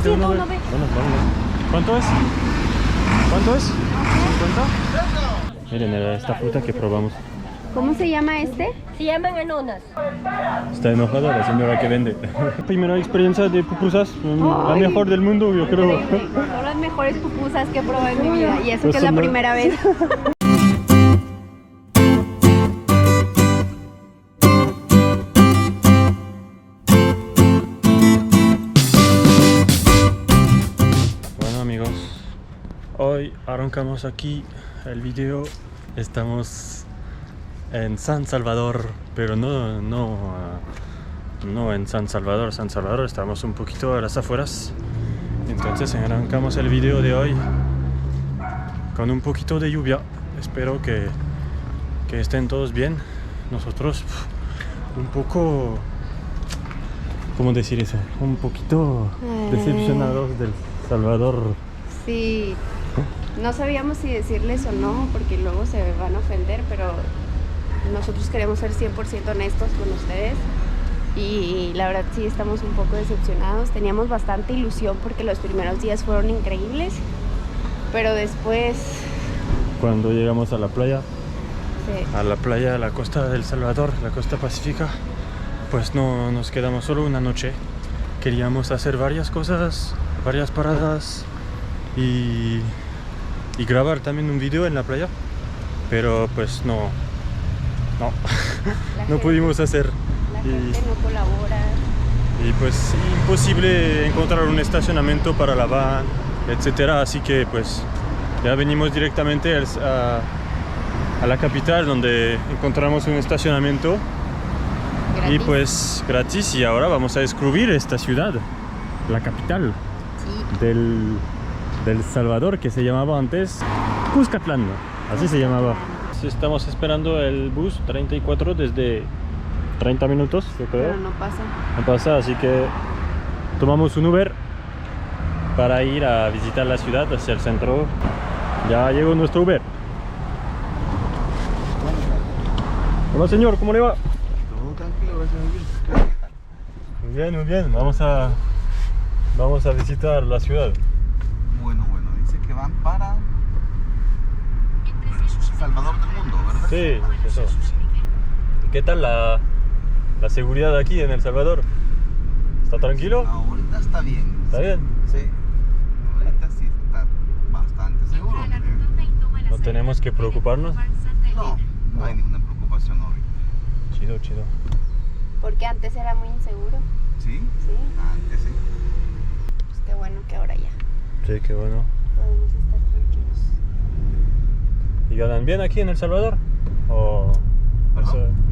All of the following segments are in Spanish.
gente 109. Bueno, vamos. ¿Cuánto es? ¿Cuánto es? ¿50? Miren esta fruta que probamos. ¿Cómo se llama este? Se llaman anonas. Está enojada la señora que vende. Primera experiencia de pupusas, la Ay, mejor del mundo, yo creo. Increíble. Son las mejores pupusas que he probado en mi vida. Y eso Pues que es la son las- primera vez. Bueno amigos, hoy arrancamos aquí el video. Estamos en San Salvador, pero no en San Salvador. San Salvador estamos un poquito a las afueras. Entonces arrancamos el video de hoy con un poquito de lluvia. Espero que estén todos bien. Nosotros un poco, ¿cómo decir eso? Un poquito decepcionados del Salvador. Sí. No sabíamos si decirles o no, porque luego se van a ofender, pero nosotros queremos ser 100% honestos con ustedes. Y la verdad sí estamos un poco decepcionados. Teníamos bastante ilusión porque los primeros días fueron increíbles, pero después... Cuando llegamos a la playa, sí. a la costa del Salvador, la costa pacífica, pues no nos quedamos solo una noche. Queríamos hacer varias cosas, varias paradas y grabar también un video en la playa, pero pues no pudimos hacer. La gente no colabora. Y pues imposible encontrar un estacionamiento para la van, etcétera, así que pues ya venimos directamente a la capital, donde encontramos un estacionamiento Gratis. y pues gratis, y ahora vamos a descubrir esta ciudad, la capital Sí. del Salvador, que se llamaba antes Cuscatlán, así se llamaba. Estamos esperando el bus 34 desde 30 minutos, yo creo. Pero no pasa. No pasa, así que tomamos un Uber para ir a visitar la ciudad hacia el centro. Ya llegó nuestro Uber. Hola señor, ¿cómo le va? Todo tranquilo, gracias a Dios. Muy bien, muy bien. Vamos a visitar la ciudad. Bueno, dice que van para Salvador del Mundo, ¿verdad? Sí, eso. ¿Y qué tal la seguridad aquí en El Salvador? ¿Está tranquilo? Ahorita está bien. ¿Está bien? Sí. Ahorita sí está bastante seguro. ¿No tenemos que preocuparnos? No hay ninguna preocupación ahorita. Chido, chido. Porque antes era muy inseguro. ¿Sí? Sí. Antes sí. Pues qué bueno que ahora ya Sí, qué bueno. podemos estar tranquilos. ¿Y ganan bien aquí en El Salvador? ¿O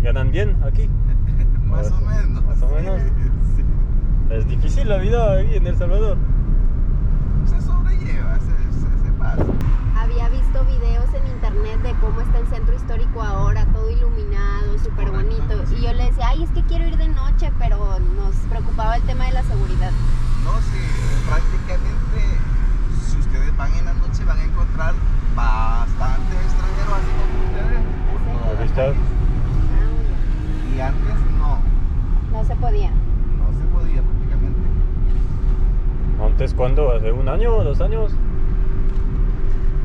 ganan bien aquí? Más o menos. Más o menos. Sí. Es difícil la vida aquí en El Salvador. Se sobrelleva, se pasa. Había visto videos en internet de cómo está el centro histórico ahora, todo iluminado, súper bonito. Correcto, sí. Y yo le decía, ay, es que quiero ir de noche, pero nos preocupaba el tema de la seguridad. No, sí, prácticamente si ustedes van en la noche van a encontrar bastante extranjeros así como ustedes por toda la ¿Viste? calle. Y antes No se podía. no se podía prácticamente. ¿Antes cuándo? ¿Hace un año o 2 años?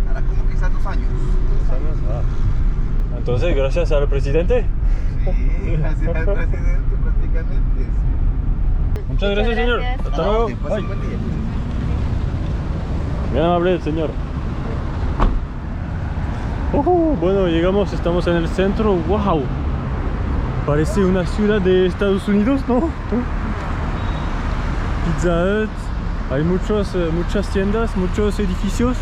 Ahora como quizás 2 años. 2 años. Ah. Entonces, gracias al presidente. Sí, gracias al presidente prácticamente. Sí. Muchas gracias, señor. gracias. Hasta luego. Que pase Bye. buen día. Bien amable, señor. Bueno, llegamos, estamos en el centro. ¡Wow! Parece una ciudad de Estados Unidos, ¿no? Pizza Hut. Hay muchas tiendas, muchos edificios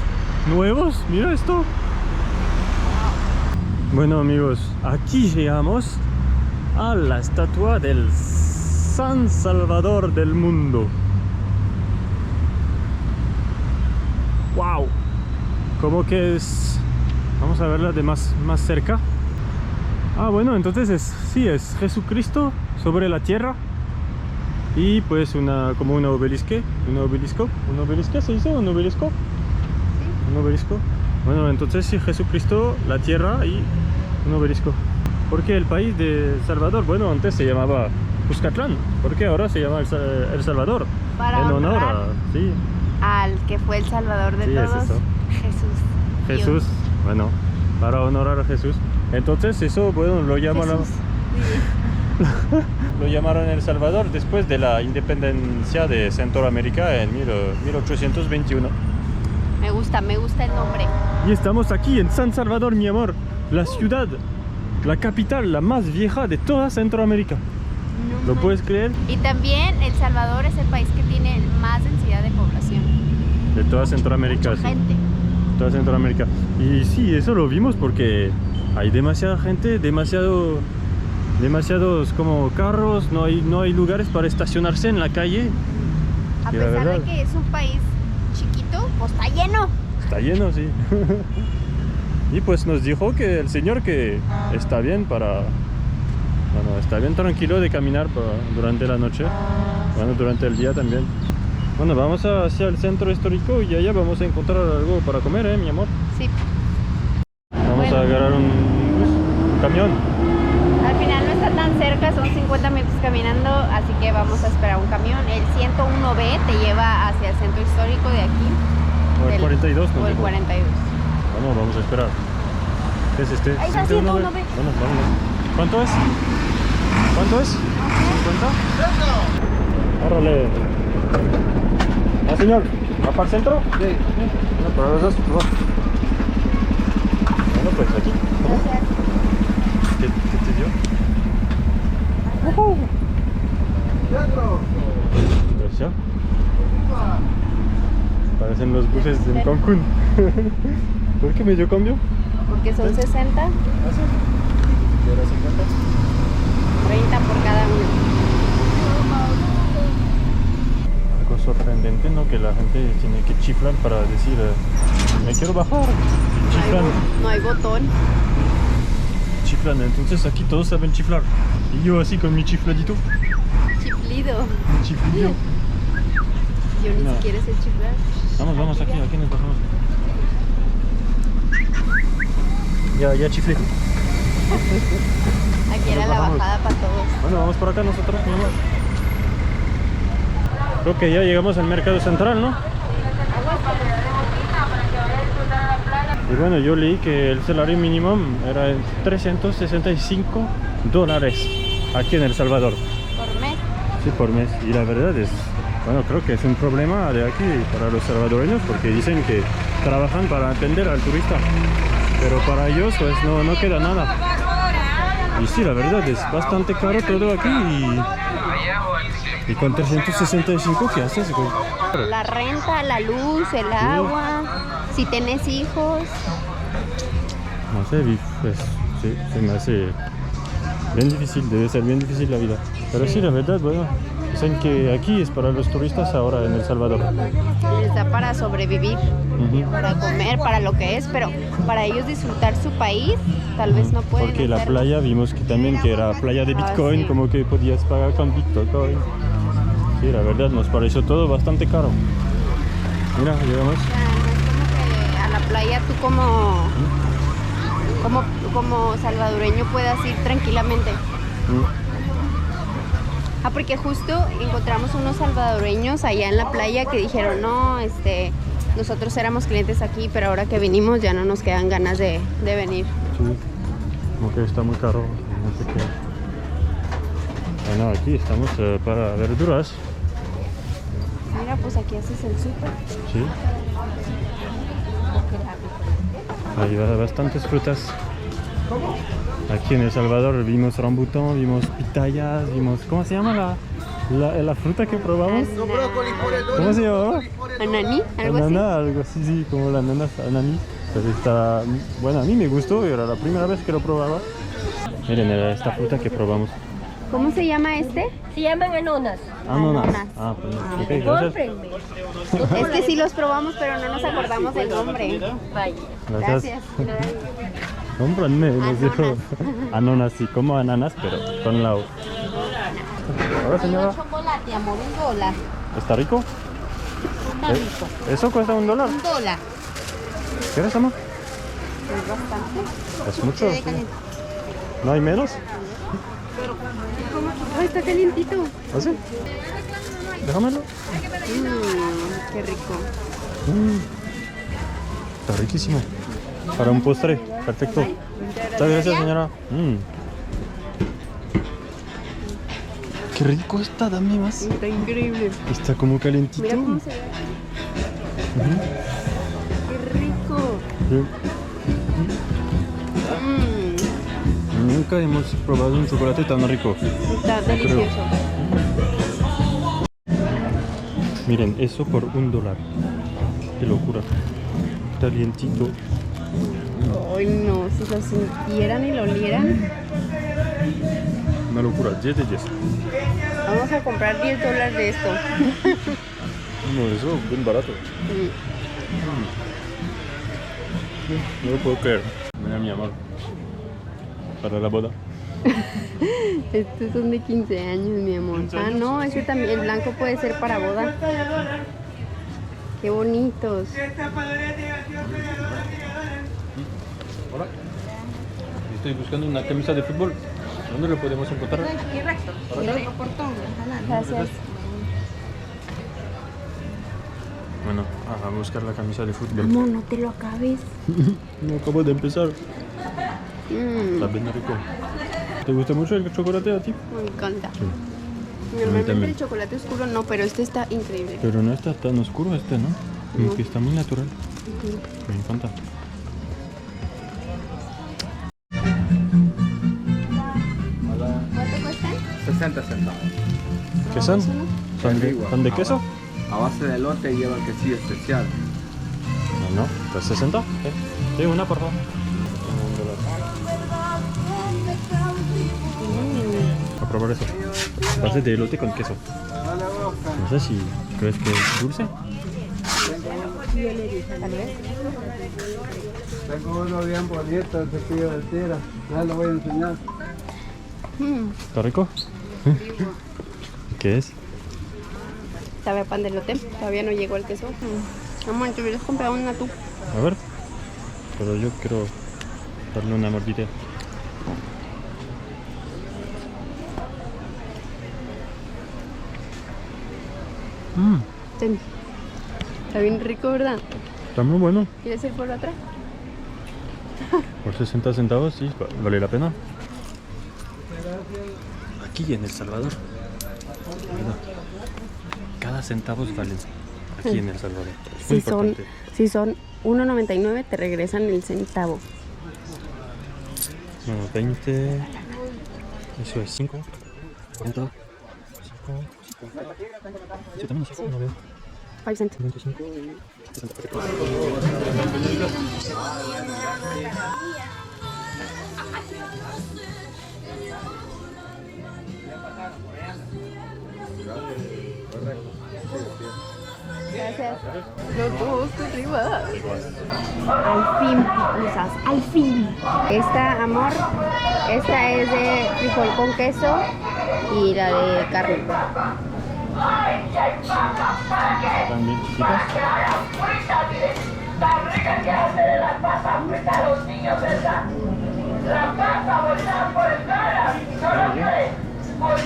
nuevos. Mira esto. Bueno amigos, aquí llegamos a la estatua del San Salvador del mundo. ¡Wow! Como que es... Vamos a verla de más cerca. Ah, bueno, entonces es Jesucristo sobre la tierra. Y pues como un obelisco. ¿Un obelisco se dice? ¿Un obelisco? Sí. Un obelisco. Bueno, entonces sí, Jesucristo, la tierra y un obelisco. Porque el país de Salvador, bueno, antes se llamaba Cuscatlán, porque ahora se llama El Salvador. Para en honor honrar a... Sí, al que fue el salvador de Sí, es todos, eso. Jesús. Jesús, bueno, para honorar a Jesús. Entonces eso, bueno, lo llamaron... Jesús. Sí. Lo llamaron El Salvador después de la independencia de Centroamérica en 1821. Me gusta el nombre. Y estamos aquí en San Salvador, mi amor, la ciudad, la capital, la más vieja de toda Centroamérica. No ¿Lo manches. puedes creer? Y también El Salvador es el país que tiene más densidad de población. De toda Centroamérica, Mucha sí. gente. Toda Centroamérica. Y sí, eso lo vimos porque hay demasiada gente, demasiados como carros, no hay lugares para estacionarse en la calle. A Y la pesar de verdad, que es un país chiquito, pues está lleno. está lleno, sí. Y pues nos dijo que el señor que está bien bueno, está bien tranquilo de caminar durante la noche, bueno, durante el día también. Bueno, vamos hacia el centro histórico y allá vamos a encontrar algo para comer, mi amor. Sí. Vamos Bueno. a agarrar un camión. Al final no está tan cerca, son 50 minutos caminando, así que vamos a esperar un camión. El 101B te lleva hacia el centro histórico de aquí. O el 42, O el dijo. 42. Bueno, vamos a esperar. ¿Qué es este? Ahí está, 101B. 101B. Bueno, vámonos. ¿Cuánto es? ¿Cuánto es? ¿50? Órale. Ah, señor. ¿Va para el centro? Sí. Bueno, para los dos. Bueno, pues aquí. Gracias. ¿Qué te dio? Gracias. Parecen los buses de Cancún. ¿Por qué medio cambio? Porque son 60, 30 ¿Ah, sí? ¿Y ahora 50? por cada uno. Algo sorprendente, ¿no? Que la gente tiene que chiflar para decir me quiero bajar. Chiflan, No hay botón. chiflan. Entonces aquí todos saben chiflar. Y yo así con mi chifladito. Chiflido. Mi chiflillo. Yo ni No. siquiera sé chiflar. Vamos, aquí nos bajamos. Ya chiflé. Aquí era la bajamos. bajada para todos. Bueno, vamos por acá nosotros, mi amor. Creo que ya llegamos al mercado central, ¿no? Y bueno, yo leí que el salario mínimo era $365 aquí en El Salvador. Por mes. Sí, por mes. Y la verdad es, bueno, creo que es un problema de aquí para los salvadoreños porque dicen que trabajan para atender al turista. Pero para ellos pues no queda nada. Y sí, la verdad es bastante caro todo aquí y con 365, ¿qué haces, güey? La renta, la luz, el agua, si tenés hijos. No sé, pues sí, se me hace bien difícil, debe ser bien difícil la vida. Pero sí, la verdad, bueno, dicen que aquí es para los turistas ahora en El Salvador. Les da para sobrevivir, Ujú. para comer, para lo que es, pero para ellos disfrutar su país, tal vez no pueden. Porque la hacerlo. playa vimos que también que era playa de Bitcoin, sí. como que podías pagar con Bitcoin. Sí, la verdad nos pareció todo bastante caro. Mira, llegamos. O sea, no es como que a la playa tú como salvadoreño puedas ir tranquilamente. Porque justo encontramos unos salvadoreños allá en la playa que dijeron, no, nosotros éramos clientes aquí, pero ahora que vinimos ya no nos quedan ganas de venir. Sí, como que está muy caro, no sé qué. Bueno, aquí estamos para verduras. Mira, pues aquí haces el súper. Sí, hay bastantes frutas. Aquí en El Salvador vimos rambutón, vimos pitayas, vimos... ¿Cómo se llama la fruta que probamos? ¿Cómo se llamaba? ¿Ananí? ¿Algo así? Ananá, algo así, sí, como la ananá, ananí. Pero está... Bueno, a mí me gustó, era la primera vez que lo probaba. Miren, era esta fruta que probamos. ¿Cómo se llama este? Se llaman anonas. Ananas. Ah, pues, ok, gracias. Cómprenme. Es que sí los probamos, pero no nos acordamos del nombre. Vaya. Gracias. Gracias. Cómpranme, nos dijo. Ananas, sí, como ananas, pero con la O. Hola, señora. Chocolate, amor, $1. ¿Está rico? Está rico. ¿Eso cuesta $1? $1. ¿Quieres, amor? Es bastante. Es mucho. Sí. ¿No hay menos? ¡Ay, está calientito! ¿Ah, sí? Déjamelo. ¡Qué rico! Está riquísimo. Para un postre, perfecto. Muchas gracias, señora. Qué rico está, dame más. Está increíble. Está como calentito. Mira cómo se ve. ¡Qué rico! Sí. Mm, Nunca hemos probado un chocolate tan rico. está delicioso. Miren, eso por $1. Qué locura. Calientito. Ay, no, si lo sintieran y lo olieran. Una locura, 10 de 10. Vamos a comprar $10 de esto. No, eso es bien barato. No lo puedo creer. Mira, mi amor. Para la boda. Estos son de 15 años, mi amor. 15 Ah, años. no, ese también, el blanco puede ser para boda. Qué bonitos. Hola. Estoy buscando una camisa de fútbol. ¿Dónde lo podemos encontrar? Gracias. Bueno, a buscar la camisa de fútbol. Amor, no te lo acabes. No acabo de empezar. Mm, Está bien rico. ¿Te gusta mucho el chocolate a ti? me encanta. Sí. Normalmente también. el chocolate oscuro no, pero este está increíble. Pero no está tan oscuro este, ¿no? Como No. que está muy natural. Me encanta. ¿Cuánto cuestan? 60 centavos. ¿Qué son? Antigua. ¿Son de queso? A base de elote lleva quesillo especial. No, pues 60. Sí, una por favor. A probar eso. Base de elote con queso. No sé si crees que es dulce. Tal vez. Tengo uno bien bonito, el cepillo de tira. Ya lo voy a enseñar. ¿Está rico? ¿Qué es? Sabe a pan de elote. Todavía no llegó el queso. Amor, te hubieras comprado una tú. A ver. Pero yo quiero darle una mordida. Ten. Está bien rico, ¿verdad? Está muy bueno. ¿Quieres ir por otra? Por 60 centavos, sí, vale la pena. Aquí en El Salvador, mira, cada centavo vale. Aquí en El Salvador. Es muy importante. Si son 1.99 te regresan el centavo. Bueno, 20. Eso es 5. 40. 5. 50. Sí, también es 5, no veo. 5 cents. 25 y 60. Gracias. Los dos arriba. Al fin, pupusas, al fin. Esta, amor, esta es de frijol con queso y la de carne. Están bien chiquitas.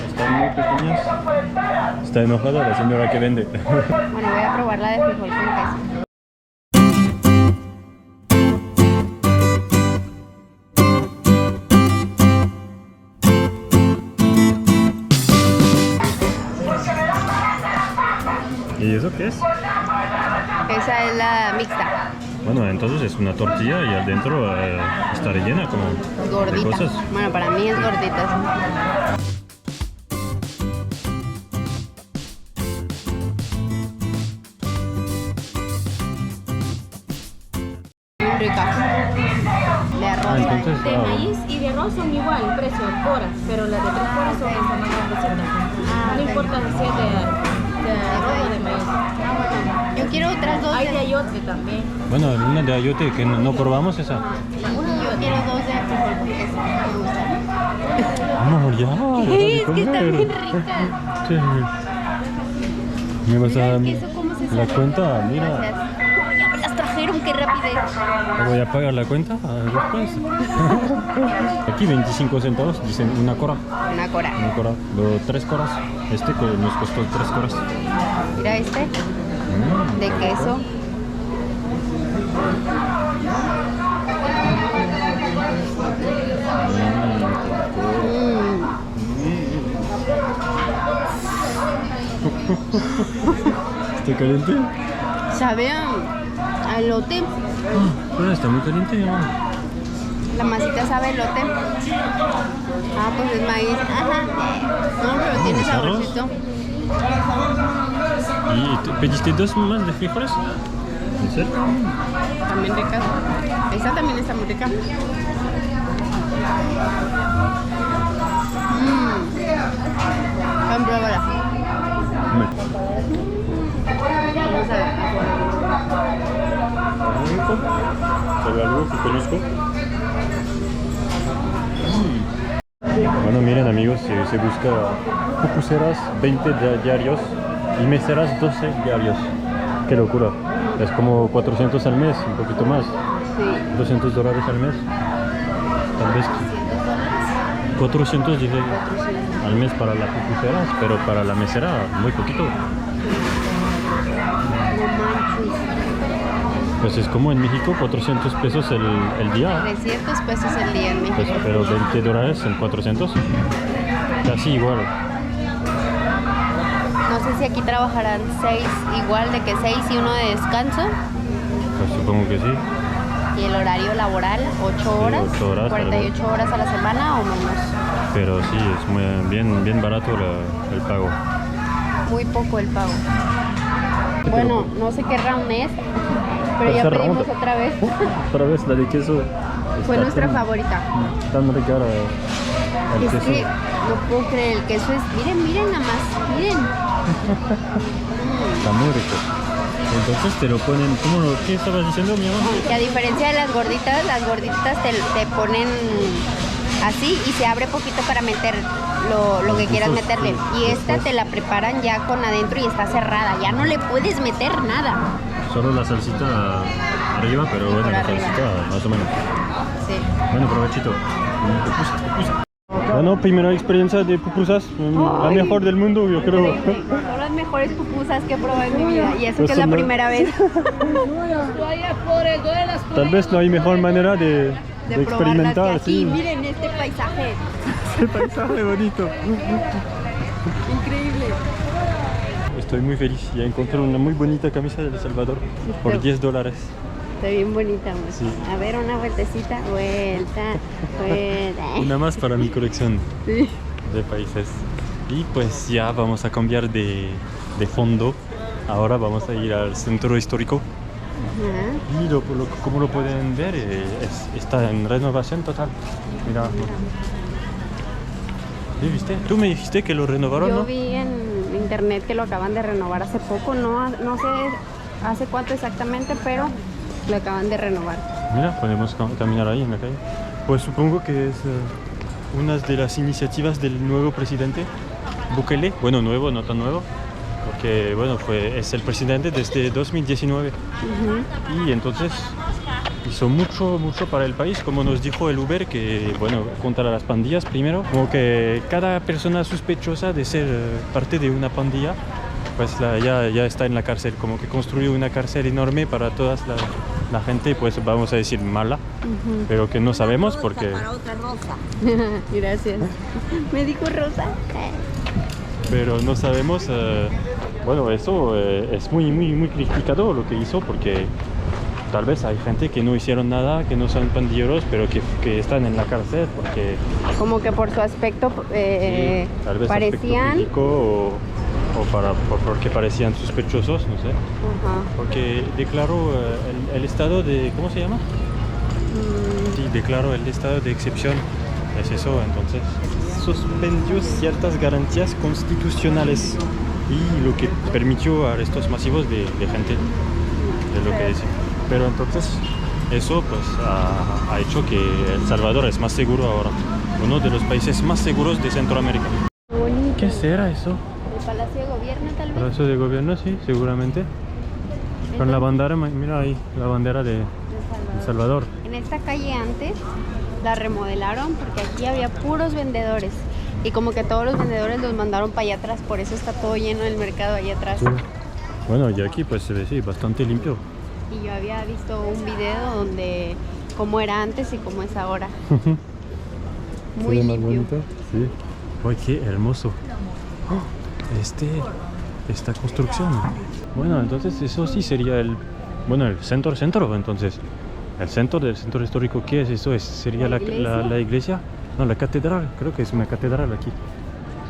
Están muy pequeñas. Está enojada la señora que vende. Bueno, voy a probar la de frijol con queso. ¿Y eso qué es? Esa es la mixta, Bueno, entonces es una tortilla y adentro está rellena como de gordita. cosas. Bueno, para mí es gordita. Muy rica. De arroz. Entonces, De maíz y de arroz son igual, precio, horas, pero las de 3 horas son esta más grandecita. No importa si es de arroz o de maíz. Yo quiero otras dos. Hay de ayote también. bueno, una de ayote que no probamos esa. Yo quiero dos de frijol con queso. Me gustan. Amor, ya. ¿Qué? Es que están bien ricas. Sí. ¿Me vas a Mira dar el queso cómo se la sale. cuenta? Mira. Gracias. Ya me las trajeron. corrieron, qué rapidez. Voy a pagar la cuenta después. Aquí 25 centavos, dicen una cora. Una cora. Una cora, 3 coras. Este que nos costó 3 coras. Mira este, de queso. ¿Está caliente? Sabe a elote. Bueno, está muy caliente, mi amor. La masita sabe a elote. Ah, pues es maíz. Ajá. No, pero tiene ¿es arroz? saborcito. ¿Y pediste 2 más de frijoles? ¿En serio? También rica. Esta también está muy rica. Compruébala. Vamos a ver. ¿Sabe algo que conozco? Bueno, miren amigos, se busca pupuseras 20 diarios y meseras 12 diarios. ¡Qué locura! Es como 400 al mes, un poquito más. Sí. $200 al mes. Tal vez 400 dije al mes para las pupuseras, pero para la mesera muy poquito. No manches. Pues es como en México, 400 pesos el día. 300 pesos el día en México. Pues, pero $20 en 400. Casi igual. No sé si aquí trabajarán 6 igual, de que 6 y uno de descanso. Pues supongo que sí. Y el horario laboral, 8 horas, 8 horas, 48 horas a la semana o menos. Pero sí, es muy, bien barato el pago. Muy poco el pago. Bueno, no sé qué round es, pero ya Tercer pedimos round. otra vez. Otra vez la de queso. Fue está nuestra tan- favorita. Tan rica el Es queso. que no puedo creer, el queso es... Miren, miren nada más, miren. Está muy rico. Entonces te lo ponen... ¿Qué estabas diciendo, mi amor? Que a diferencia de las gorditas te ponen así y se abre poquito para meter lo que quieras Después, meterle. sí, Y esta después. te la preparan ya con adentro y está cerrada, ya no le puedes meter nada. Solo la salsita arriba, pero bueno, por la arriba. salsita más o menos. Sí. Bueno, provechito. Bueno, primera experiencia de pupusas, la Ay. mejor del mundo, yo creo. Increíble. Son las mejores pupusas que he probado en mi vida y eso Pues que es la son- primera vez Tal vez no hay mejor manera de de probarlas que experimentar, aquí. sí. Miren este paisaje, Qué paisaje bonito. increíble. Estoy muy feliz, ya encontré una muy bonita camisa de El Salvador por $10. Está bien bonita, amor. Sí. A ver, una vueltecita, vuelta. Una más para mi colección Sí. de países. Y pues ya vamos a cambiar de fondo. Ahora vamos a ir al centro histórico. Ajá. Y como lo pueden ver, está en renovación total. Mira. ¿Sí, viste? Tú me dijiste que lo renovaron, Yo ¿no? vi en internet que lo acaban de renovar hace poco, no sé hace cuánto exactamente, pero lo acaban de renovar. Mira, podemos caminar ahí en la calle. Pues supongo que es una de las iniciativas del nuevo presidente Bukele. Bueno, nuevo, no tan nuevo, porque bueno, es el presidente desde 2019. Ujú. Y entonces hizo mucho para el país, como nos dijo el Uber, que bueno, contra las pandillas primero, como que cada persona sospechosa de ser parte de una pandilla, pues ya está en la cárcel, como que construyó una cárcel enorme para toda la gente, pues vamos a decir mala, pero que no sabemos porque... Gracias. Me dijo Rosa. Pero no sabemos, bueno, eso es muy criticado lo que hizo, porque tal vez hay gente que no hicieron nada, que no son pandilleros, pero que están en la cárcel porque Como que por su aspecto sí, tal vez aspecto parecían. físico porque parecían sospechosos, no sé. Ajá. Porque declaró el estado de... ¿Cómo se llama? Sí, declaró el estado de excepción. Es eso, entonces. Suspendió ciertas garantías constitucionales y lo que permitió arrestos masivos de gente, de lo que dice. Pero entonces, eso pues ha hecho que El Salvador es más seguro ahora. Uno de los países más seguros de Centroamérica. Qué bonito. ¿Qué será eso? El Palacio de Gobierno, tal vez. Palacio de Gobierno, sí, seguramente. Con la bandera, mira ahí, la bandera de El Salvador. En esta calle antes la remodelaron porque aquí había puros vendedores. Y como que todos los vendedores los mandaron para allá atrás, por eso está todo lleno el mercado allá atrás. Sí. Bueno, y aquí pues se ve, sí, bastante limpio. Y yo había visto un video donde cómo era antes y cómo es ahora. Muy ¿Se ve más limpio. bonito? Sí. ¡Ay, qué hermoso! ¡Oh! Esta construcción. Bueno, entonces eso sí sería el centro, entonces. El centro del centro histórico, ¿qué es eso? ¿Sería la iglesia? No, la catedral, creo que es una catedral aquí.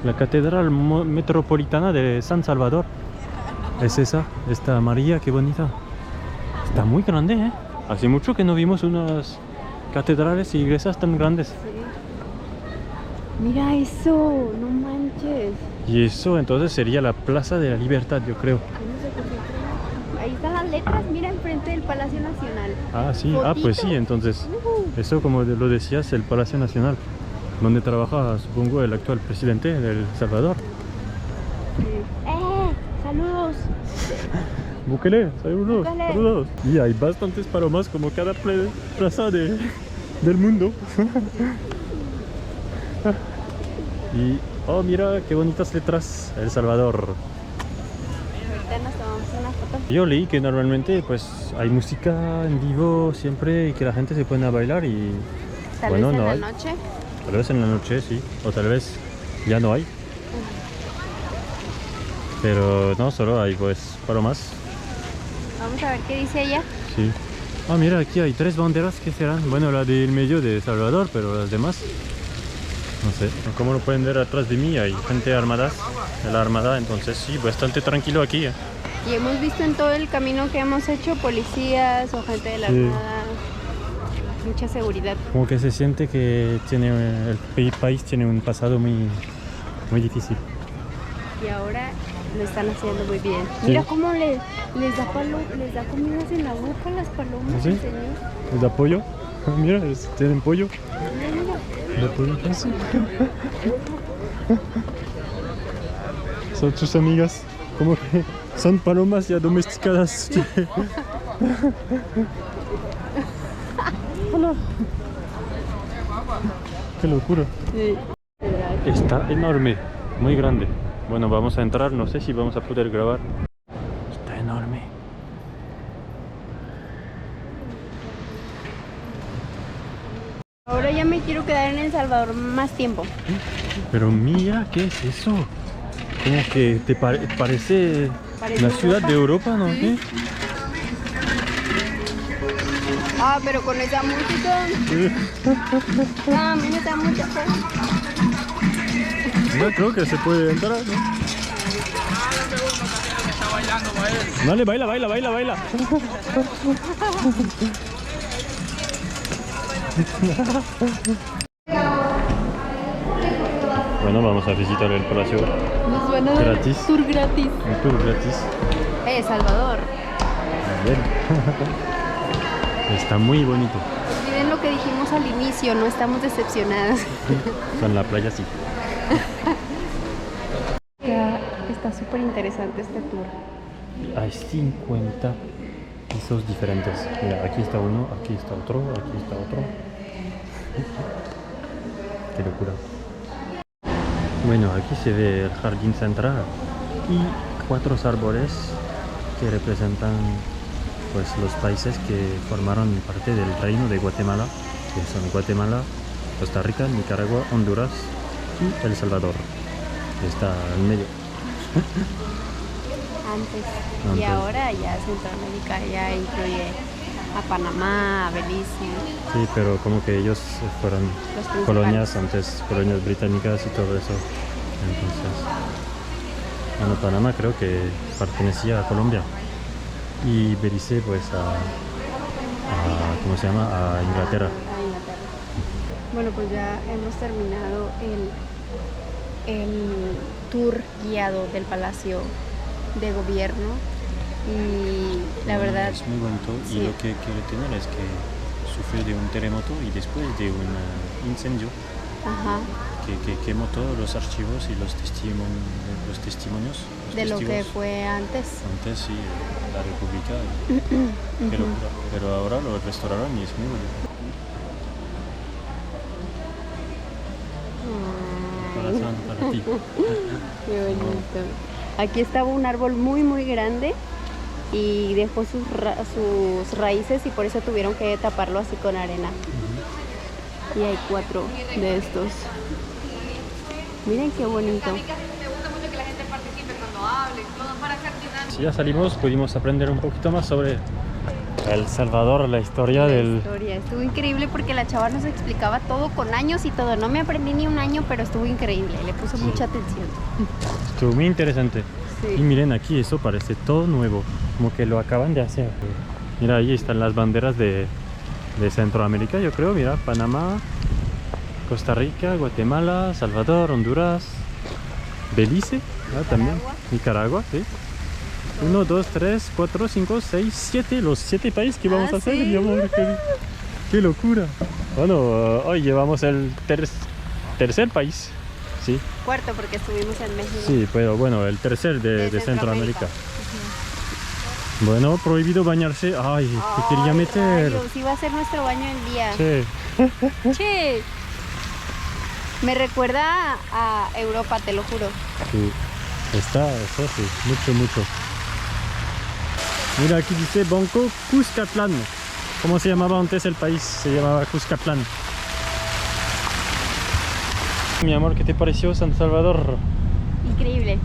La catedral metropolitana de San Salvador. Es esta amarilla, qué bonita. Está muy grande, ¿eh? Hace mucho que no vimos unas catedrales y iglesias tan grandes. Sí. Mira eso, no manches. Y eso entonces sería la Plaza de la Libertad, yo creo. Ahí están las letras, mira enfrente del Palacio Nacional. Ah, sí, Fotito. pues sí, entonces eso, como lo decías, el Palacio Nacional, donde trabaja, supongo, el actual presidente de El Salvador. ¡Saludos! Búsquele, saludos, Búsquele. saludos. Y hay bastantes palomas como cada plaza del mundo. Y, oh, mira qué bonitas letras, El Salvador. Ahorita nos tomamos una foto. Yo leí que normalmente pues hay música en vivo siempre y que la gente se pone a bailar y Tal bueno, vez en no la hay. noche. Tal vez en la noche sí, o tal vez ya no hay. Pero no, solo hay pues palomas. Vamos a ver qué dice ella. Sí. Ah, mira, aquí hay 3 banderas, ¿qué serán? Bueno, la del medio de Salvador, pero las demás no sé. Como lo pueden ver atrás de mí, hay gente armada, de la armada, entonces sí, bastante tranquilo aquí. Y hemos visto en todo el camino que hemos hecho policías o gente de la Sí. Armada. Mucha seguridad. Como que se siente que el país tiene un pasado muy difícil. Y ahora lo están haciendo muy bien. Sí. Mira cómo les da comidas en la boca a las palomas, ¿Sí? el señor. ¿Les da pollo? Mira, tienen pollo. Mira, mira. ¿Da pollo? Sí. Son tus amigas. Como que son palomas ya domesticadas. Hola. Qué locura. Sí. Está enorme, muy grande. Bueno, vamos a entrar, no sé si vamos a poder grabar. Está enorme. Ahora ya me quiero quedar en El Salvador más tiempo. Pero mira, ¿qué es eso? Como que te parece Parece una ciudad de Europa, ¿no? Sí. ¿Qué? Ah, pero con esa música. Ah, a mí me da mucha fe. No creo que se puede entrar, ¿no? Dale, baila, baila, baila, baila. Bueno, vamos a visitar el palacio. Nos van a dar Gratis. tour gratis. Un tour gratis. Salvador. Bien. Está muy bonito. Miren lo que dijimos al inicio, no estamos decepcionadas. En la playa sí. Está súper interesante este tour. Hay 50 pisos diferentes. Mira, aquí está uno, aquí está otro, aquí está otro. Qué locura. Bueno, aquí se ve el jardín central y 4 árboles que representan pues los países que formaron parte del reino de Guatemala, que son Guatemala, Costa Rica, Nicaragua, Honduras y El Salvador, que está en medio. Antes. Y ahora ya Centroamérica ya incluye a Panamá, a Belice. Sí, pero como que ellos fueron Los principales. colonias antes, colonias británicas y todo eso. Entonces, bueno, Panamá creo que pertenecía a Colombia y Belice pues a ¿cómo se llama? A Inglaterra. A Inglaterra. Bueno, pues ya hemos terminado el tour guiado del Palacio de Gobierno y la verdad es muy bonito sí. y lo que quiero tener es que sufrió de un terremoto y después de un incendio ajá, que quemó todos los archivos y los testimonios. Los De lo que testigos. fue antes. Antes sí, la República. Qué locura. Pero ahora lo restauraron y es muy bonito. Corazón para ti. Qué bonito. Aquí estaba un árbol muy muy grande y dejó sus raíces y por eso tuvieron que taparlo así con arena. Y hay 4 de estos. Miren qué bonito. Si ya salimos, pudimos aprender un poquito más sobre El Salvador, la historia del... Historia. Estuvo increíble porque la chava nos explicaba todo con años y todo. No me aprendí ni un año, pero estuvo increíble. Le puso mucha atención. Estuvo muy interesante. Sí. Y miren aquí, eso parece todo nuevo, como que lo acaban de hacer. Mira, ahí están las banderas de Centroamérica, yo creo. Mira, Panamá, Costa Rica, Guatemala, Salvador, Honduras, Belice, también, Nicaragua, sí. 1, 2, 3, 4, 5, 6, 7, los 7 países que vamos a hacer, ¿sí? mi amor, qué locura. Bueno, hoy llevamos el tercer país, sí. 4 porque estuvimos en México. Sí, pero bueno, el tercer de Centroamérica. Bueno, prohibido bañarse. Ay, te quería meter. Sí, va a ser nuestro baño del día. Sí. Che. Me recuerda a Europa, te lo juro. Sí, está, eso sí, mucho. Mira, aquí dice Banco Cuscatlán. ¿Cómo se llamaba antes el país? Se llamaba Cuscatlán. Mi amor, ¿qué te pareció San Salvador? Increíble.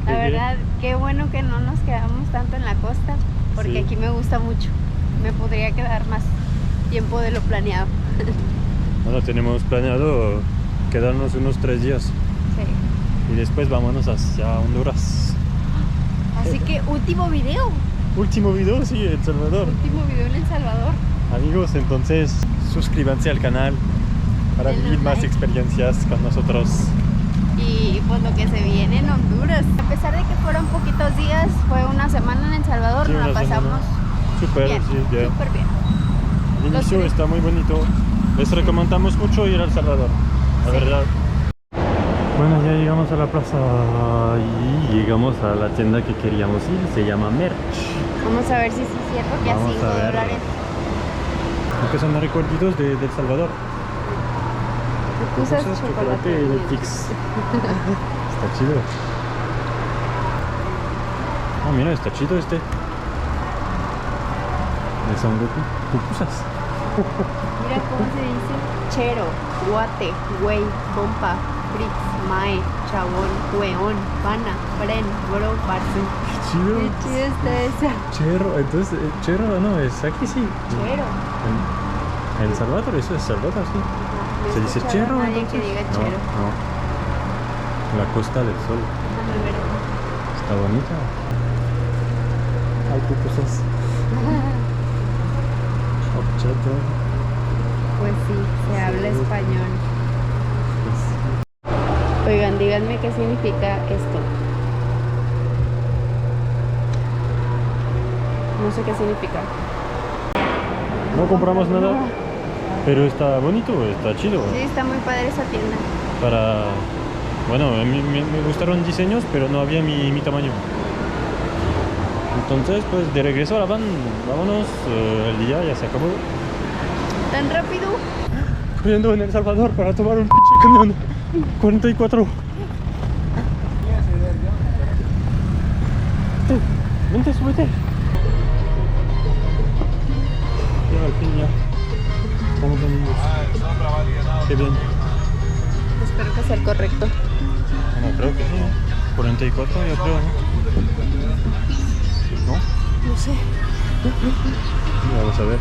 La verdad, qué bueno que no nos quedamos tanto en la costa, porque Sí. aquí me gusta mucho. Me podría quedar más tiempo de lo planeado. Bueno, tenemos planeado quedarnos unos 3 días Sí. y después vámonos hacia Honduras. Así que último video. Último video, sí, El Salvador. Último video en El Salvador. Amigos, entonces suscríbanse al canal para Denos vivir más like. experiencias con nosotros. Y pues lo que se viene en Honduras. A pesar de que fueron poquitos días, fue una semana en El Salvador, Sí, nos la una semana. pasamos Súper, bien, sí, bien. súper bien. El inicio Los- está muy bonito. Les recomendamos mucho ir a El Salvador, la Sí. verdad. Bueno, ya llegamos a la plaza y llegamos a la tienda que queríamos ir. Se llama Merch. Vamos a ver si sí es cierto que a Vamos 5 a ver. dólares. Que son los recuerditos de El Salvador. Pupusas, Pupusas, chocolate. y Netflix. Está chido. Oh, mira, está chido este. De Son Goku. Pupusas. Mira cómo se dice. Chero, guate, güey, compa, brix, mae, chabón, weón, pana, fren, bro, parce. Qué chido. Qué chido está esa. Cherro, entonces, cherro no, es aquí sí. Chero. En El Salvador, eso es Salvador, sí. No he ¿Se dice escuchado a cherro nadie entonces? que diga No, chero. no. La Costa del Sol. Déjame ver. Está bonita. Hay pupusas. Horchata. Pues sí, se habla español. Oigan, díganme qué significa esto. No sé qué significa. No compramos nada, pero está bonito, está chido. Sí, está muy padre esa tienda. Para... Bueno, a mí me gustaron diseños, pero no había mi tamaño. Entonces, pues de regreso a la van, vámonos, el día ya se acabó. ¿Tan rápido? Corriendo en El Salvador para tomar un pinche camión. 44. Vente, súbete. Ya, al fin ya. Estamos amigos. Qué bien. Espero que sea el correcto. Bueno, creo que sí. 44 yo creo, ¿no? ¿No? No sé. Vamos a ver.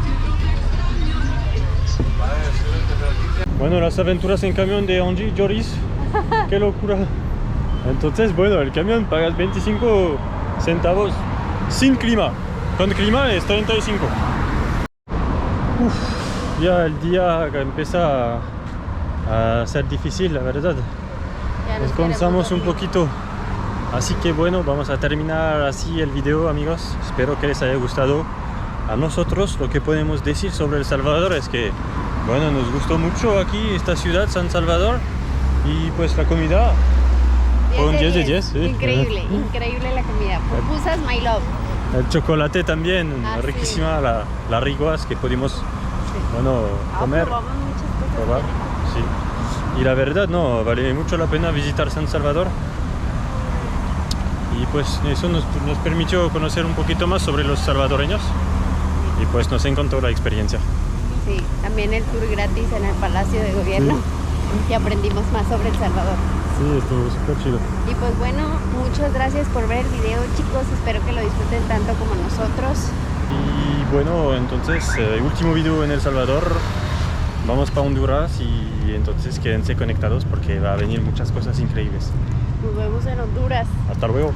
Bueno, las aventuras en camión de Angie Joris. Qué locura. Entonces, bueno, el camión pagas 25 centavos sin clima. Con clima es 35. Uf, ya el día empieza a ser difícil, la verdad. Ya nos Descansamos queremos un dormir. poquito. Así que bueno, vamos a terminar así el video, amigos. Espero que les haya gustado. A nosotros lo que podemos decir sobre El Salvador es que, bueno, nos gustó mucho aquí esta ciudad, San Salvador. Y pues la comida fue un 10 de 10, sí. Increíble, increíble la comida. Pupusas, my love. El chocolate también, Ah, riquísima, las riguas que pudimos, bueno, comer, Probamos muchas cosas. probar, sí. Y la verdad, no, vale mucho la pena visitar San Salvador. Y pues eso nos permitió conocer un poquito más sobre los salvadoreños. Y pues nos encantó la experiencia. Sí, también el tour gratis en el Palacio de Gobierno. Y aprendimos más sobre El Salvador. Sí, estuvo súper chido. Y pues bueno, muchas gracias por ver el video, chicos. Espero que lo disfruten tanto como nosotros. Y bueno, entonces, último video en El Salvador. Vamos para Honduras y entonces quédense conectados porque va a venir muchas cosas increíbles. Nos vemos en Honduras. Hasta luego.